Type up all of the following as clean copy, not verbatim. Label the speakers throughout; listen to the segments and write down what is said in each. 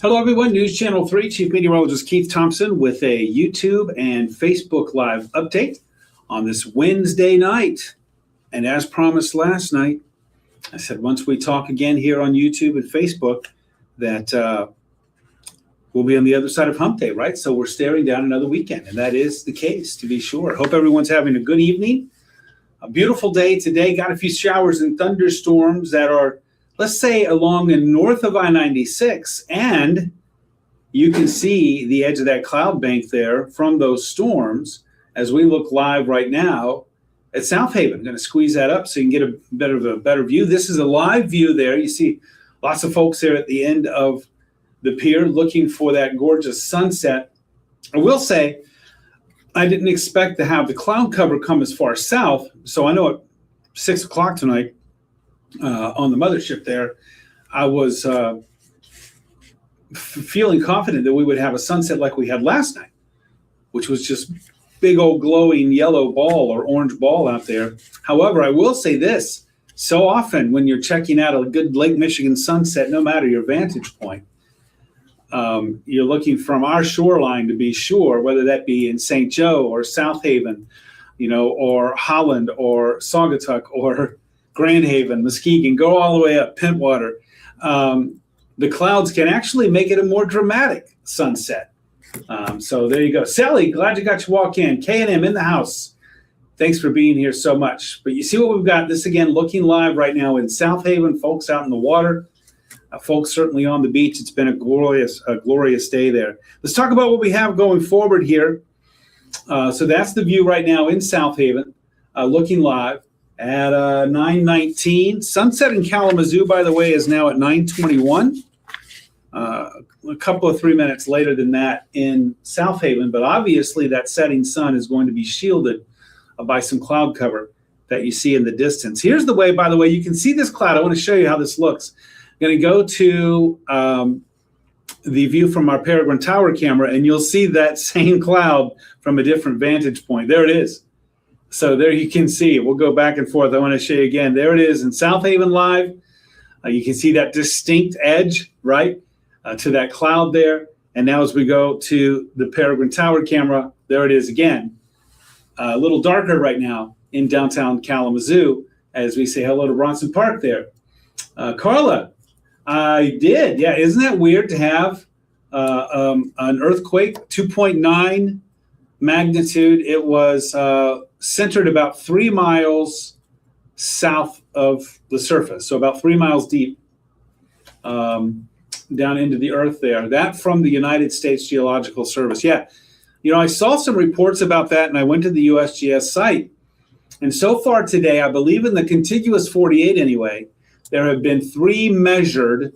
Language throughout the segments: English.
Speaker 1: Hello, everyone. News Channel 3, Chief Meteorologist Keith Thompson with a YouTube and Facebook Live update on this Wednesday night. And as promised last night, I said once we talk again here on YouTube and Facebook that we'll be on the other side of Hump Day, right? So we're staring down another weekend, and that is the case, to be sure. Hope everyone's having a good evening. A beautiful day today. Got a few showers and thunderstorms that are, let's say, along the north of I-96, and you can see the edge of that cloud bank there from those storms as we look live right now at South Haven. I'm going to squeeze that up so you can get a better view. This is a live view there. You see lots of folks there at the end of the pier looking for that gorgeous sunset. I will say I didn't expect to have the cloud cover come as far south, so I know at 6 o'clock tonight, on the mothership there, I was feeling confident that we would have a sunset like we had last night, which was just big old glowing yellow ball or orange ball out there. However, I will say this, so often when you're checking out a good Lake Michigan sunset, no matter your vantage point, you're looking from our shoreline to be sure, whether that be in St. Joe or South Haven, or Holland or Saugatuck or Grand Haven, Muskegon, go all the way up Pentwater. The clouds can actually make it a more dramatic sunset. So there you go. Sally, glad you got to walk in. K&M in the house. Thanks for being here so much. But you see what we've got. This, again, looking live right now in South Haven, folks out in the water, folks certainly on the beach. It's been a glorious day there. Let's talk about what we have going forward here. So that's the view right now in South Haven, looking live at 9:19. Sunset in Kalamazoo, by the way, is now at 9:21. A couple of 3 minutes later than that in South Haven, but obviously that setting sun is going to be shielded by some cloud cover that you see in the distance. Here's the way, by the way, you can see this cloud. I want to show you how this looks. I'm going to go to the view from our Peregrine Tower camera, and you'll see that same cloud from a different vantage point. There it is. So there you can see it. We'll go back and forth. I want to show you again. There it is in South Haven live. You can see that distinct edge, right, to that cloud there. And now as we go to the Peregrine Tower camera, there it is again. A little darker right now in downtown Kalamazoo as we say hello to Bronson Park there. Carla, I did. Yeah, isn't that weird to have an earthquake, 2.9 magnitude. It was centered about 3 miles south of the surface, so about 3 miles deep down into the earth there. That from the United States Geological Service. Yeah, I saw some reports about that, and I went to the USGS site. And so far today, I believe in the contiguous 48 anyway, there have been 3 measured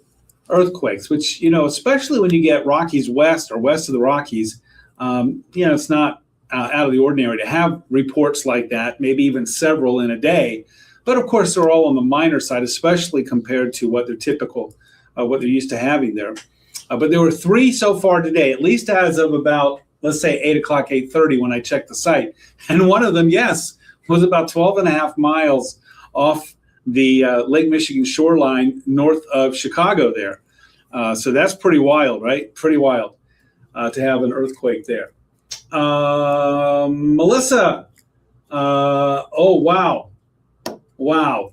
Speaker 1: earthquakes, which, especially when you get Rockies west or west of the Rockies, it's not out of the ordinary to have reports like that, maybe even several in a day. But of course, they're all on the minor side, especially compared to what they're typical, what they're used to having there. But there were 3 so far today, at least as of about, let's say, 8 o'clock, 8:30 when I checked the site. And one of them, yes, was about 12 and a half miles off the Lake Michigan shoreline north of Chicago there. So that's pretty wild, right? Pretty wild to have an earthquake there. Melissa, oh, wow.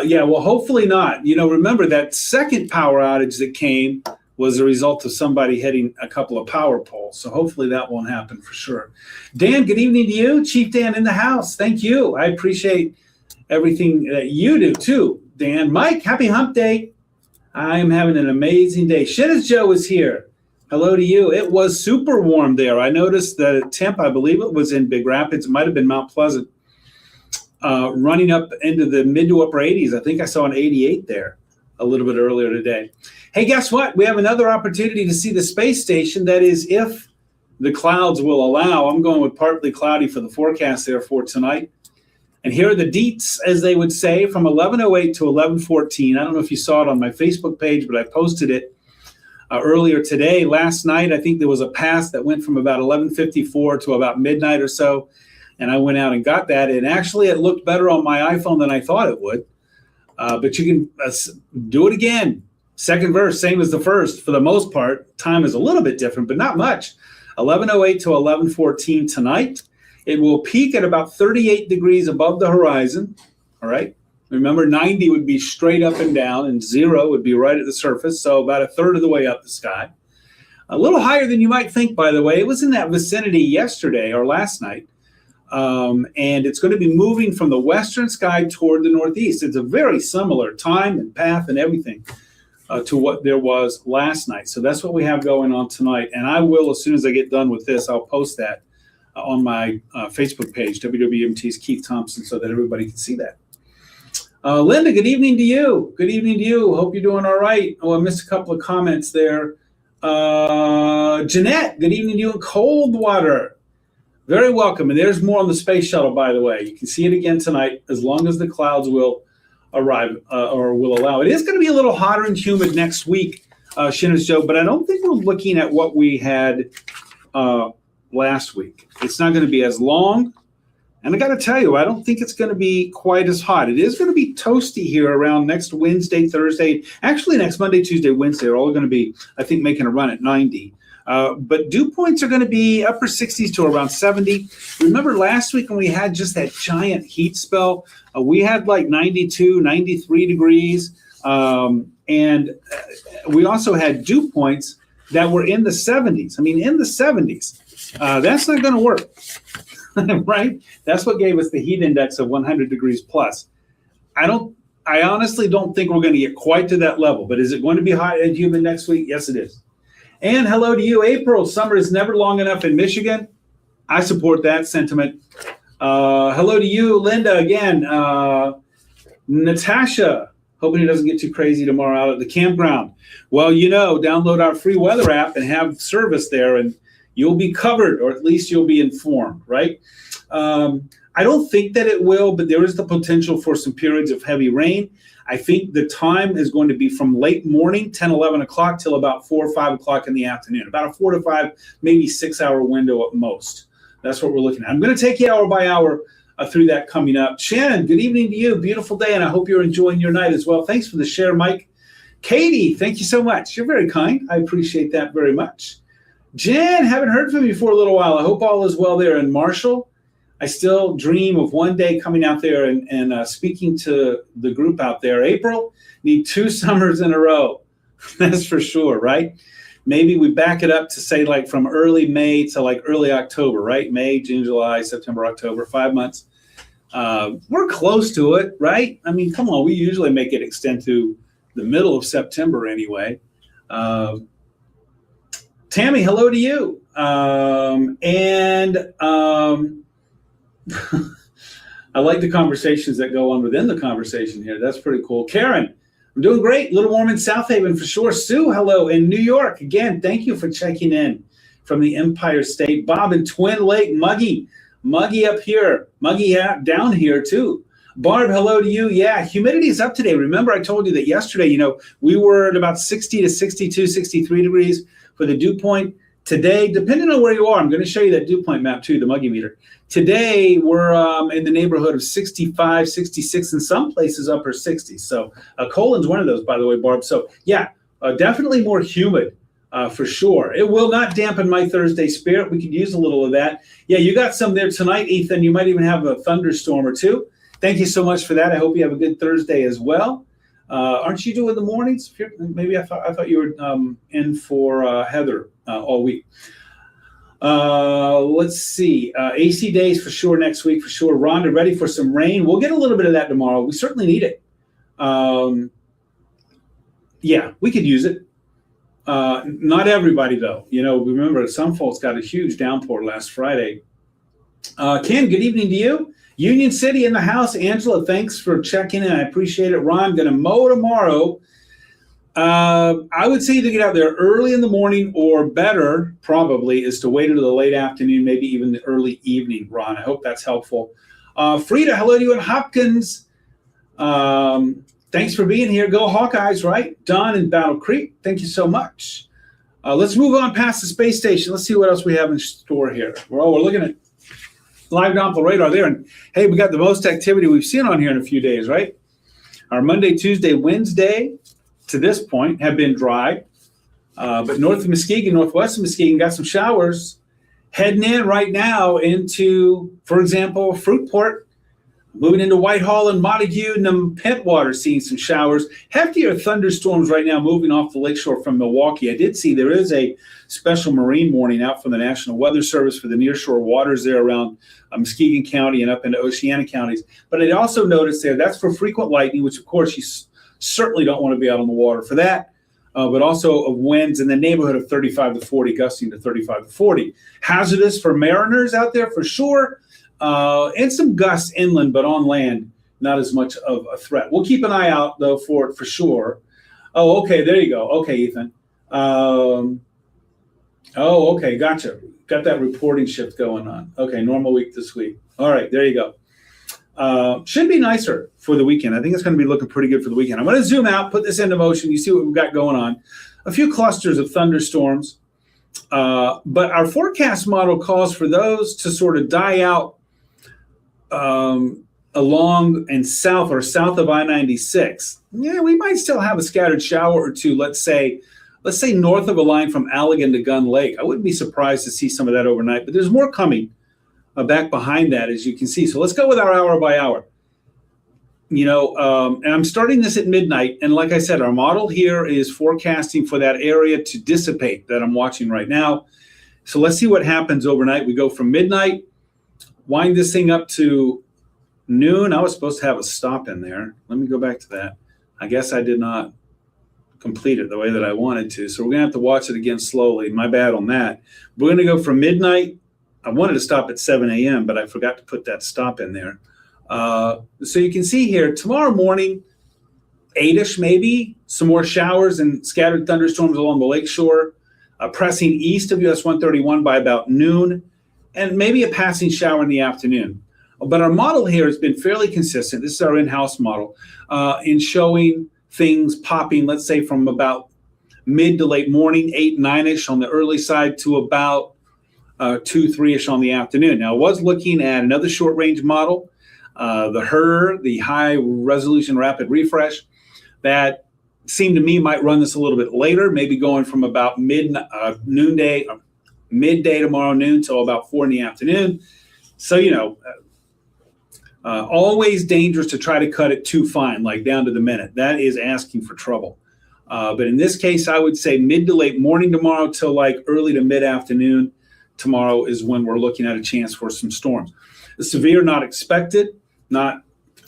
Speaker 1: Yeah, well, hopefully not. Remember that second power outage that came was a result of somebody hitting a couple of power poles. So hopefully that won't happen for sure. Dan, good evening to you. Chief Dan in the house. Thank you. I appreciate everything that you do too, Dan. Mike, happy hump day. I am having an amazing day. Shinnis Joe is here. Hello to you. It was super warm there. I noticed the temp, I believe it was in Big Rapids. It might have been Mount Pleasant, running up into the mid to upper 80s. I think I saw an 88 there a little bit earlier today. Hey, guess what? We have another opportunity to see the space station. That is, if the clouds will allow. I'm going with partly cloudy for the forecast there for tonight. And here are the deets, as they would say, from 11:08 to 11:14. I don't know if you saw it on my Facebook page, but I posted it earlier today. Last night, I think there was a pass that went from about 11:54 to about midnight or so. And I went out and got that. And actually, it looked better on my iPhone than I thought it would. But you can do it again. Second verse, same as the first for the most part. Time is a little bit different, but not much. 11:08 to 11:14 tonight. It will peak at about 38 degrees above the horizon. All right. Remember, 90 would be straight up and down, and 0 would be right at the surface, so about a third of the way up the sky. A little higher than you might think, by the way. It was in that vicinity yesterday or last night. And it's going to be moving from the western sky toward the northeast. It's a very similar time and path and everything to what there was last night. So that's what we have going on tonight. And I will, as soon as I get done with this, I'll post that on my Facebook page, WWMT's Keith Thompson, so that everybody can see that. Linda, good evening to you. Good evening to you. Hope you're doing all right. Oh, I missed a couple of comments there. Jeanette, good evening to you in Coldwater. Very welcome. And there's more on the space shuttle, by the way. You can see it again tonight as long as the clouds will arrive or will allow. It is going to be a little hotter and humid next week, Shinner's Joe, but I don't think we're looking at what we had last week. It's not going to be as long. And I got to tell you, I don't think it's going to be quite as hot. It is going to be toasty here around next Wednesday, Thursday. Actually, next Monday, Tuesday, Wednesday are all going to be, I think, making a run at 90. But dew points are going to be upper 60s to around 70. Remember last week when we had just that giant heat spell? We had like 92, 93 degrees. And we also had dew points that were in the 70s. I mean, in the 70s. That's not going to work. Right? That's what gave us the heat index of 100 degrees plus. I honestly don't think we're going to get quite to that level, but is it going to be hot and humid next week? Yes, it is. And hello to you, April. Summer is never long enough in Michigan. I support that sentiment. Hello to you, Linda, again. Natasha, hoping it doesn't get too crazy tomorrow out at the campground. Well, download our free weather app and have service there, and you'll be covered, or at least you'll be informed, right? I don't think that it will, but there is the potential for some periods of heavy rain. I think the time is going to be from late morning, 10, 11 o'clock, till about 4 or 5 o'clock in the afternoon. About a 4 to 5, maybe 6 hour window at most. That's what we're looking at. I'm going to take you hour by hour through that coming up. Shannon, good evening to you. Beautiful day, and I hope you're enjoying your night as well. Thanks for the share, Mike. Katie, thank you so much. You're very kind. I appreciate that very much. Jen, haven't heard from you for a little while. I hope all is well there in Marshall. I still dream of one day coming out there and speaking to the group out there. April, need 2 summers in a row. That's for sure, right? Maybe we back it up to say like from early May to like early October, right? May, June, July, September, October, 5 months. We're close to it, right? I mean, come on, we usually make it extend to the middle of September anyway. Tammy, hello to you. I like the conversations that go on within the conversation here. That's pretty cool. Karen, I'm doing great. A little warm in South Haven for sure. Sue, hello in New York. Again, thank you for checking in from the Empire State. Bob in Twin Lake. Muggy up here. Muggy down here too. Barb, hello to you. Yeah, humidity is up today. Remember, I told you that yesterday, we were at about 60 to 62, 63 degrees for the dew point. Today, depending on where you are, I'm going to show you that dew point map too, the Muggy meter. Today, we're in the neighborhood of 65, 66, in some places upper 60s. So Colin's one of those, by the way, Barb. So yeah, definitely more humid for sure. It will not dampen my Thursday spirit. We could use a little of that. Yeah, you got some there tonight, Ethan. You might even have a thunderstorm or two. Thank you so much for that. I hope you have a good Thursday as well. Aren't you doing the mornings? Maybe I thought you were in for Heather all week. Let's see. AC days for sure next week for sure. Rhonda, ready for some rain? We'll get a little bit of that tomorrow. We certainly need it. Yeah, we could use it. Not everybody though. Remember some folks got a huge downpour last Friday. Ken, good evening to you. Union City in the house. Angela, thanks for checking in. I appreciate it. Ron, going to mow tomorrow. I would say to get out there early in the morning, or better probably is to wait until the late afternoon, maybe even the early evening, Ron. I hope that's helpful. Frida, hello to you in Hopkins. Thanks for being here. Go Hawkeyes, right? Don in Battle Creek, thank you so much. Let's move on past the space station. Let's see what else we have in store here. We're looking at live Doppler radar there. And hey, we got the most activity we've seen on here in a few days, right? Our Monday, Tuesday, Wednesday to this point have been dry. But north of Muskegon, northwest of Muskegon, got some showers. Heading in right now into, for example, Fruitport, moving into Whitehall and Montague and the Pentwater, seeing some showers. Heftier thunderstorms right now moving off the lakeshore from Milwaukee. I did see there is a special marine warning out from the National Weather Service for the nearshore waters there around Muskegon County and up into Oceana counties. But I also noticed there that's for frequent lightning, which of course you certainly don't want to be out on the water for that. But also of winds in the neighborhood of 35 to 40, gusting to 35 to 40. Hazardous for mariners out there for sure. And some gusts inland, but on land, not as much of a threat. We'll keep an eye out, though, for it for sure. Oh, okay, there you go. Okay, Ethan. Okay, gotcha. Got that reporting shift going on. Okay, normal week this week. All right, there you go. Should be nicer for the weekend. I think it's going to be looking pretty good for the weekend. I'm going to zoom out, put this into motion. You see what we've got going on. A few clusters of thunderstorms. But our forecast model calls for those to sort of die out along and south of I-96. Yeah, we might still have a scattered shower or two, let's say north of a line from Allegan to Gun Lake. I wouldn't be surprised to see some of that overnight, but there's more coming back behind that, as you can see. So let's go with our hour by hour. And I'm starting this at midnight. And like I said, our model here is forecasting for that area to dissipate that I'm watching right now. So let's see what happens overnight. We go from midnight, wind this thing up to noon. I was supposed to have a stop in there. Let me go back to that. I guess I did not complete it the way that I wanted to. So we're going to have to watch it again slowly. My bad on that. We're going to go from midnight. I wanted to stop at 7 a.m., but I forgot to put that stop in there. So you can see here, tomorrow morning, 8-ish maybe, some more showers and scattered thunderstorms along the lakeshore, pressing east of US 131 by about noon, and maybe a passing shower in the afternoon. But our model here has been fairly consistent. This is our in-house model in showing things popping, let's say, from about mid to late morning, 8, 9-ish on the early side to about 2, 3-ish on the afternoon. Now, I was looking at another short-range model, the HRRR, the High Resolution Rapid Refresh, that seemed to me might run this a little bit later, maybe going from about midday tomorrow noon till about 4 in the afternoon. So, always dangerous to try to cut it too fine, like down to the minute. That is asking for trouble. But in this case, I would say mid to late morning tomorrow till like early to mid-afternoon tomorrow is when we're looking at a chance for some storms. The severe not expected, not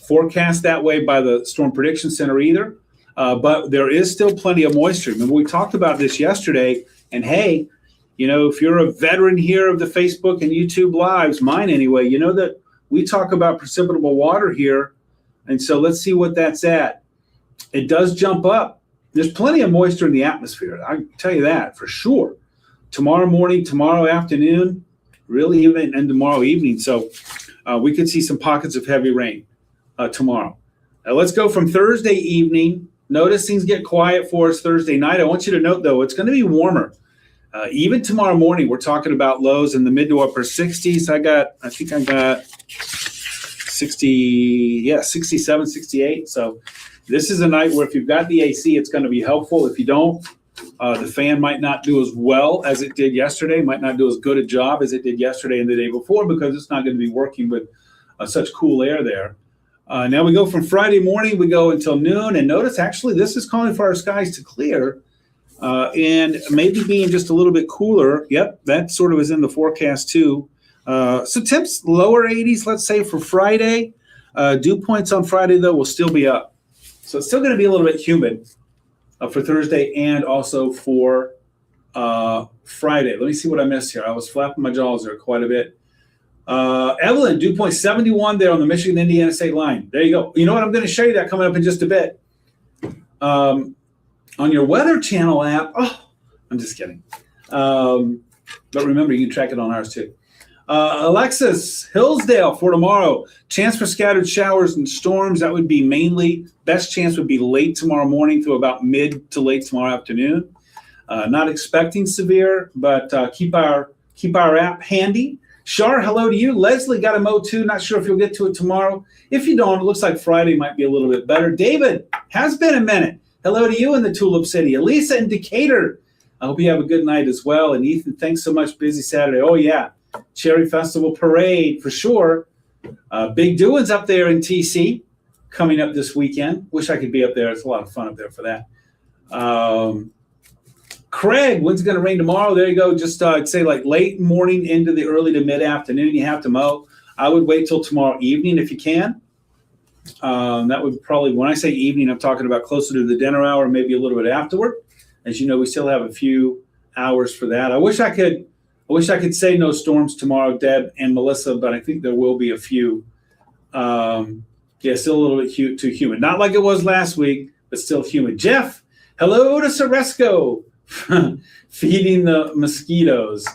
Speaker 1: forecast that way by the Storm Prediction Center either. But there is still plenty of moisture. Remember, we talked about this yesterday. And hey, if you're a veteran here of the Facebook and YouTube lives, mine anyway, you know that we talk about precipitable water here. And so let's see what that's at. It does jump up. There's plenty of moisture in the atmosphere. I can tell you that for sure. Tomorrow morning, tomorrow afternoon, really even, and tomorrow evening. So we could see some pockets of heavy rain tomorrow. Now let's go from Thursday evening. Notice things get quiet for us Thursday night. I want you to note, though, it's going to be warmer. Even tomorrow morning, we're talking about lows in the mid to upper 60s. I think I got 67, 68. So this is a night where if you've got the AC, it's going to be helpful. If you don't, the fan might not do as well as it did yesterday, might not do as good a job as it did yesterday and the day before because it's not going to be working with such cool air there. Now we go from Friday morning, we go until noon, and notice actually this is calling for our skies to clear and maybe being just a little bit cooler. Yep, that sort of is in the forecast too. So temps lower 80s, let's say for Friday. Dew points on Friday, though, will still be up. So it's still going to be a little bit humid for Thursday and also for Friday. Let me see what I missed here. I was flapping my jaws there quite a bit. Evelyn, dew point 71 there on the Michigan-Indiana state line. There you go. You know what? I'm going to show you that coming up in just a bit. On your Weather Channel app. Oh, I'm just kidding. But remember, you can track it on ours too. Alexis, Hillsdale for tomorrow. Chance for scattered showers and storms. That would be mainly, best chance would be late tomorrow morning through about mid to late tomorrow afternoon. Not expecting severe, but keep our app handy. Shar, hello to you. Leslie got a Mo too. Not sure if you'll get to it tomorrow. If you don't, it looks like Friday might be a little bit better. David, has been a minute. hello to you in the Tulip City. Elisa in Decatur, I hope you have a good night as well. And Ethan, thanks so much. Busy Saturday. Oh, yeah. Cherry Festival Parade for sure. Big doings up there in TC coming up this weekend. Wish I could be up there. It's a lot of fun up there for that. Craig, when's it going to rain tomorrow? There you go. Just I'd say like late morning into the early to mid-afternoon you have to mow. I would wait till tomorrow evening if you can. That would probably, when I say evening, I'm talking about closer to the dinner hour, maybe a little bit afterward. As you know, we still have a few hours for that. I wish I could say no storms tomorrow, Deb and Melissa, but I think there will be a few. Still a little bit too humid. Not like it was last week, but still humid. Jeff, hello to Ceresco, feeding the mosquitoes.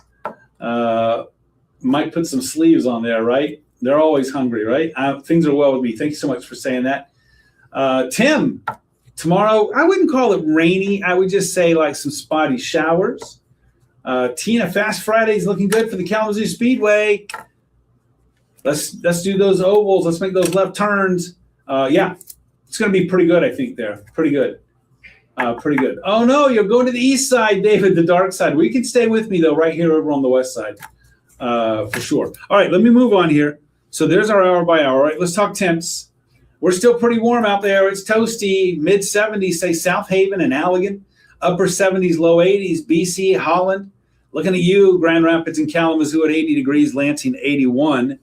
Speaker 1: Might put some sleeves on there, right? They're always hungry, right? Things are well with me. Thank you so much for saying that. Tim, tomorrow, I wouldn't call it rainy. I would just say like some spotty showers. Tina, Fast Friday's looking good for the Kalamazoo Speedway. Let's do those ovals. Let's make those left turns. It's going to be pretty good, I think, there. Pretty good. Pretty good. Oh, no, you're going to the east side, David, the dark side. We can stay with me, though, right here over on the west side, for sure. All right, let me move on here. So there's our hour by hour. All right, let's talk temps. We're still pretty warm out there. It's toasty. Mid-70s, say South Haven and Allegan. Upper 70s, low 80s, BC, Holland. Looking at you, Grand Rapids and Kalamazoo at 80 degrees, Lansing 81.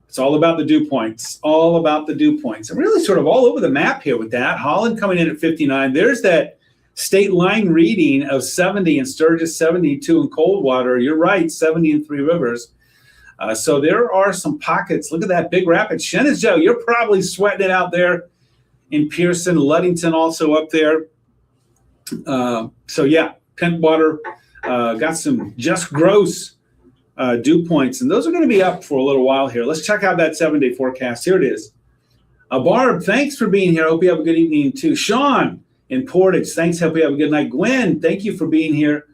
Speaker 1: It's all about the dew points. All about the dew points. I'm really sort of all over the map here with that. Holland coming in at 59. There's that state line reading of 70 in Sturgis, 72 in Coldwater. You're right, 70 in Three Rivers. So there are some pockets. Look at that Big Rapids. Shenandoah, you're probably sweating it out there in Pearson. Ludington also up there. Pentwater got some just gross dew points, and those are going to be up for a little while here. Let's check out that 7-day forecast. Here it is. Barb, thanks for being here. I hope you have a good evening too. Sean in Portage, thanks. Hope you have a good night. Gwen, thank you for being here.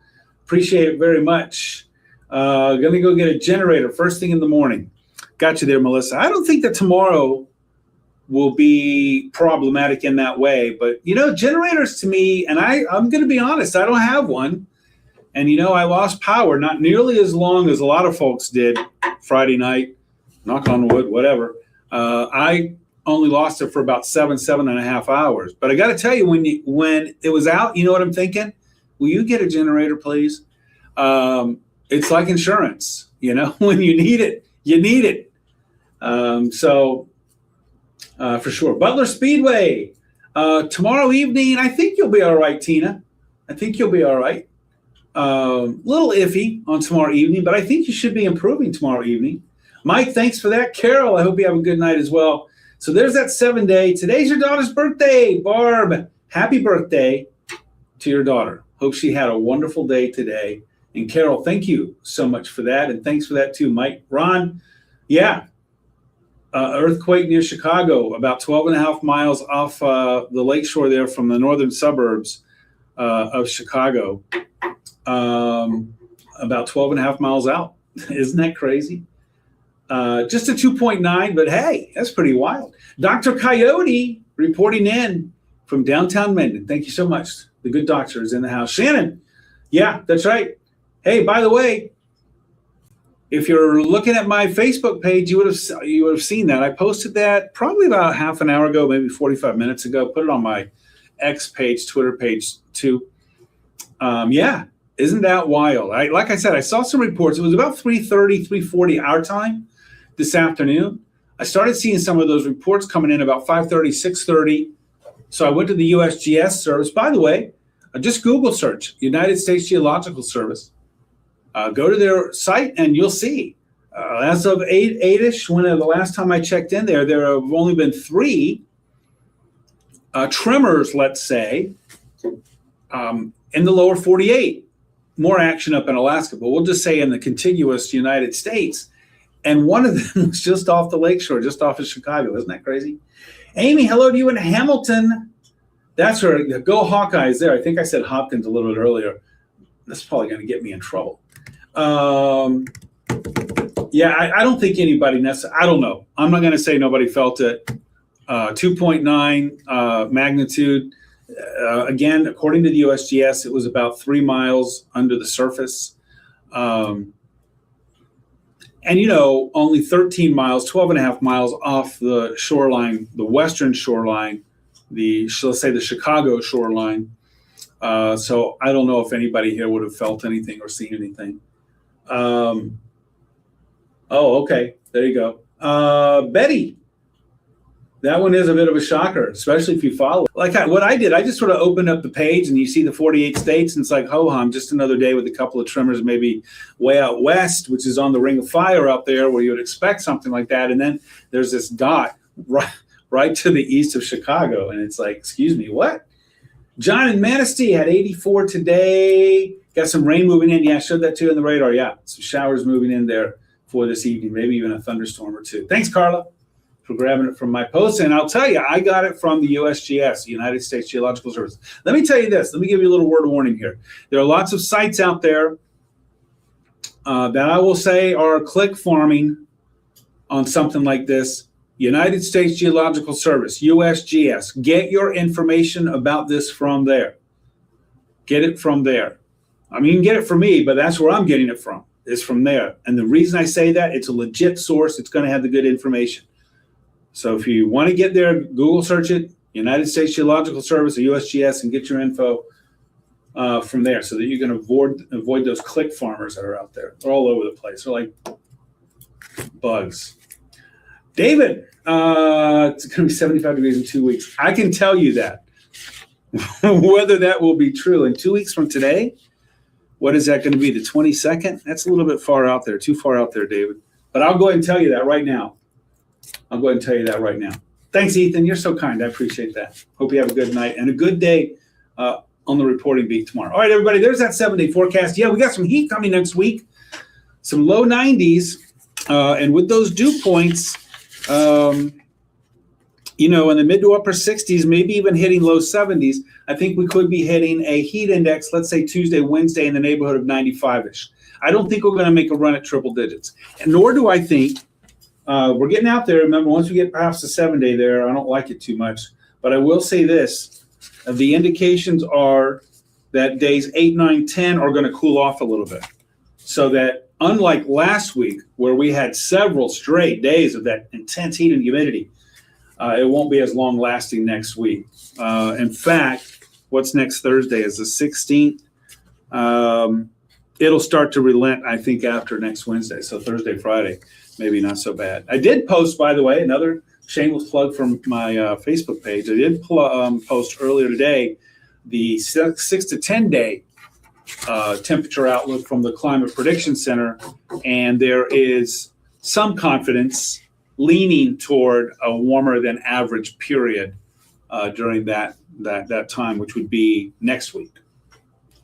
Speaker 1: Appreciate it very much. Going to go get a generator first thing in the morning. Got you there, Melissa. I don't think that tomorrow will be problematic in that way, but generators to me, and I'm going to be honest, I don't have one. And, I lost power, not nearly as long as a lot of folks did Friday night, knock on wood, whatever. I only lost it for about 7.5 hours. But I got to tell you, when it was out, you know what I'm thinking? Will you get a generator, please? It's like insurance, when you need it, you need it. For sure. Butler Speedway, tomorrow evening, I think you'll be all right, Tina. I think you'll be all right. Little iffy on tomorrow evening, but I think you should be improving tomorrow evening. Mike, thanks for that. Carol, I hope you have a good night as well. So there's that 7-day. Today's your daughter's birthday. Barb, happy birthday to your daughter. Hope she had a wonderful day today. And Carol, thank you so much for that. And thanks for that too, Mike. Ron, earthquake near Chicago, about 12.5 miles off the lakeshore there from the northern suburbs of Chicago. About 12.5 miles out. Isn't that crazy? Just a 2.9, but hey, that's pretty wild. Dr. Coyote reporting in from downtown Mendon. Thank you so much. The good doctor is in the house. Shannon, yeah, that's right. Hey, by the way, if you're looking at my Facebook page, you would have seen that. I posted that probably about half an hour ago, maybe 45 minutes ago. Put it on my X page, Twitter page too. Isn't that wild? Like I said, I saw some reports. It was about 3:30, 3:40 our time this afternoon. I started seeing some of those reports coming in about 5:30, 6:30. So I went to the USGS service. By the way, just Google search United States Geological Service. Go to their site and you'll see. As of 8-ish, when the last time I checked in there have only been 3 tremors, let's say, in the lower 48. More action up in Alaska, but we'll just say in the contiguous United States. And one of them was just off the lakeshore, just off of Chicago. Isn't that crazy? Amy, hello to you in Hamilton. That's where go Hawkeyes there. I think I said Hopkins a little bit earlier. That's probably going to get me in trouble. I don't think anybody necessarily, I don't know. I'm not going to say nobody felt it. 2.9 magnitude. Again, according to the USGS, it was about 3 miles under the surface. And, only 13 miles, 12 and a half miles off the shoreline, the western shoreline, let's say the Chicago shoreline. So I don't know if anybody here would have felt anything or seen anything. Okay. There you go. Betty, that one is a bit of a shocker, especially if you follow. What I did, I just sort of opened up the page and you see the 48 states and it's like, ho-hum, just another day with a couple of tremors, maybe way out west, which is on the Ring of Fire out there where you would expect something like that. And then there's this dot right to the east of Chicago. And it's like, excuse me, what? John in Manistee had 84 today. Got some rain moving in. Yeah, I showed that too in the radar. Yeah, some showers moving in there for this evening, maybe even a thunderstorm or two. Thanks, Carla, for grabbing it from my post. And I'll tell you, I got it from the USGS, the United States Geological Service. Let me tell you this. Let me give you a little word of warning here. There are lots of sites out there that I will say are click farming on something like this. United States Geological Service, USGS. Get your information about this from there. Get it from there. I mean, you can get it from me, but that's where I'm getting it from, is from there. And the reason I say that, it's a legit source. It's going to have the good information. So if you want to get there, Google search it, United States Geological Service, or USGS, and get your info from there so that you can avoid those click farmers that are out there. They're all over the place. They're like bugs. David, it's going to be 75 degrees in 2 weeks. I can tell you that. Whether that will be true in 2 weeks from today, what is that going to be, the 22nd? That's a little bit far out there, too far out there, David. But I'll go ahead and tell you that right now. Thanks, Ethan. You're so kind. I appreciate that. Hope you have a good night and a good day on the reporting beat tomorrow. All right, everybody, there's that 7-day forecast. Yeah, we got some heat coming next week, some low 90s. And with those dew points, in the mid to upper 60s, maybe even hitting low 70s, I think we could be hitting a heat index, let's say Tuesday, Wednesday, in the neighborhood of 95-ish. I don't think we're going to make a run at triple digits. And nor do I think we're getting out there. Remember, once we get past the 7-day there, I don't like it too much. But I will say this. The indications are that days 8, 9, 10 are going to cool off a little bit. So that unlike last week, where we had several straight days of that intense heat and humidity, it won't be as long lasting next week. In fact, what's next Thursday is the 16th. It'll start to relent, I think, after next Wednesday. So Thursday, Friday, maybe not so bad. I did post, by the way, another shameless plug from my Facebook page. I did post earlier today the 6 to 10 day temperature outlook from the Climate Prediction Center, and there is some confidence leaning toward a warmer than average period during that time, which would be next week,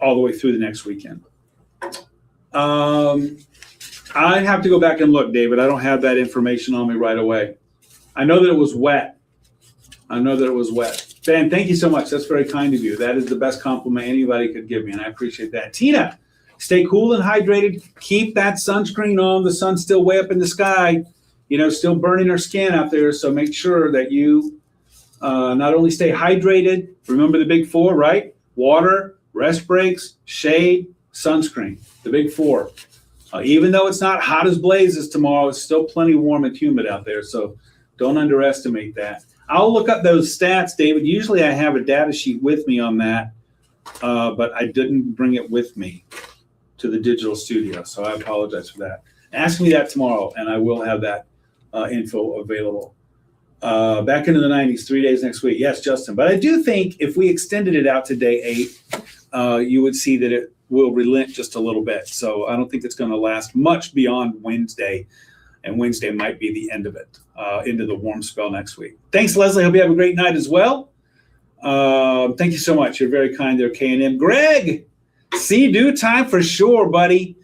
Speaker 1: all the way through the next weekend. I have to go back and look, David. I don't have that information on me right away. I know that it was wet. Ben, thank you so much. That's very kind of you. That is the best compliment anybody could give me, and I appreciate that. Tina, stay cool and hydrated. Keep that sunscreen on. The sun's still way up in the sky, still burning our skin out there. So make sure that you not only stay hydrated, remember the big 4, right? Water, rest breaks, shade, sunscreen, the big 4. Even though it's not hot as blazes tomorrow, it's still plenty warm and humid out there. So don't underestimate that. I'll look up those stats, David. Usually I have a data sheet with me on that, but I didn't bring it with me to the digital studio. So I apologize for that. Ask me that tomorrow, and I will have that info available. Back into the 90s, 3 days next week. Yes, Justin. But I do think if we extended it out to day 8, you would see that it will relent just a little bit. So I don't think it's going to last much beyond Wednesday. And Wednesday might be the end of it, into the warm spell next week. Thanks, Leslie. Hope you have a great night as well. Thank you so much. You're very kind there, K&M. Greg, sea dew time for sure, buddy.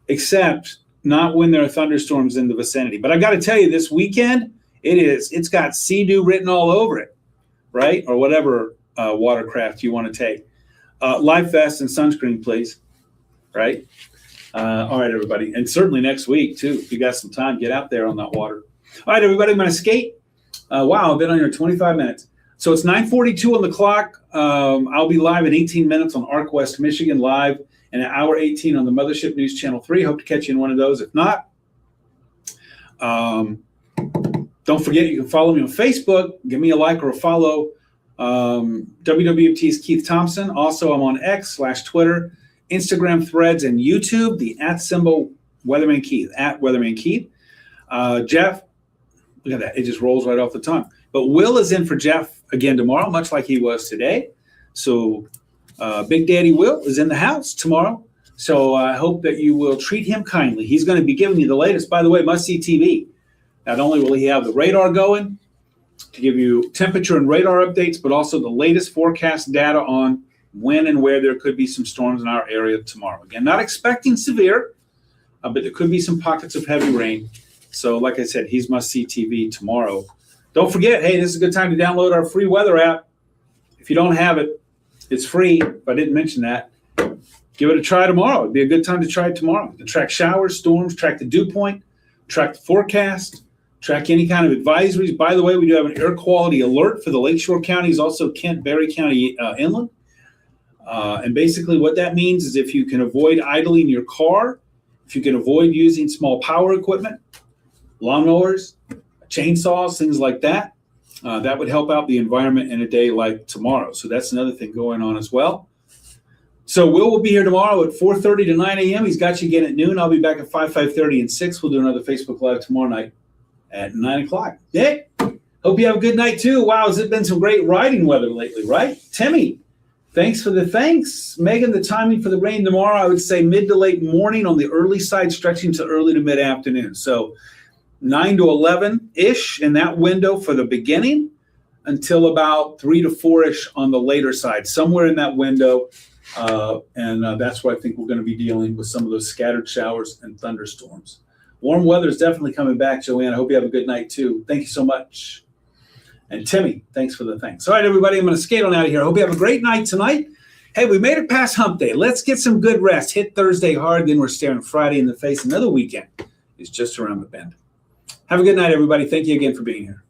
Speaker 1: Except not when there are thunderstorms in the vicinity. But I got to tell you, this weekend, it's got sea dew written all over it, right? Or whatever watercraft you want to take. Life vest and sunscreen, please, right? All right, everybody. And certainly next week, too. If you got some time, get out there on that water. All right, everybody, I'm going to skate. Wow, I've been on here 25 minutes. So it's 9:42 on the clock. I'll be live in 18 minutes on Arc West, Michigan, live, and an hour 18 on the Mothership News Channel 3. Hope to catch you in one of those. If not, don't forget you can follow me on Facebook. Give me a like or a follow. WWFT's Keith Thompson. Also, I'm on X/Twitter, Instagram, Threads, and YouTube. The @ Weatherman Keith, @Weatherman Keith. Jeff, look at that. It just rolls right off the tongue. But Will is in for Jeff again tomorrow, much like he was today. So Big Daddy Will is in the house tomorrow. So I hope that you will treat him kindly. He's going to be giving you the latest. By the way, Must See TV. Not only will he have the radar going to give you temperature and radar updates, but also the latest forecast data on when and where there could be some storms in our area tomorrow. Again, not expecting severe, but there could be some pockets of heavy rain. So like I said, he's Must See TV tomorrow. Don't forget, hey, this is a good time to download our free weather app. If you don't have it, it's free. If I didn't mention that, give it a try tomorrow. It'd be a good time to try it tomorrow. To track showers, storms, track the dew point, track the forecast, track any kind of advisories. By the way, we do have an air quality alert for the Lakeshore counties, also Kent, Berry County inland. And basically what that means is if you can avoid idling your car, if you can avoid using small power equipment, lawnmowers, chainsaws, things like that, that would help out the environment in a day like tomorrow. So that's another thing going on as well. So will be here tomorrow at 4:30 to 9 a.m. He's got you again at noon. I'll be back at 5:30, and 6. We'll do another Facebook Live tomorrow night at 9 o'clock. Hey, hope you have a good night too. Wow, has it been some great riding weather lately, right? Timmy, thanks for the thanks. Megan, the timing for the rain tomorrow, I would say mid to late morning on the early side, stretching to early to mid-afternoon. So 9 to 11-ish in that window for the beginning until about 3 to 4-ish on the later side, somewhere in that window. And that's where I think we're going to be dealing with some of those scattered showers and thunderstorms. Warm weather is definitely coming back, Joanne. I hope you have a good night, too. Thank you so much. And Timmy, thanks for the thanks. All right, everybody, I'm going to skate on out of here. I hope you have a great night tonight. Hey, we made it past hump day. Let's get some good rest. Hit Thursday hard, then we're staring Friday in the face. Another weekend is just around the bend. Have a good night, everybody. Thank you again for being here.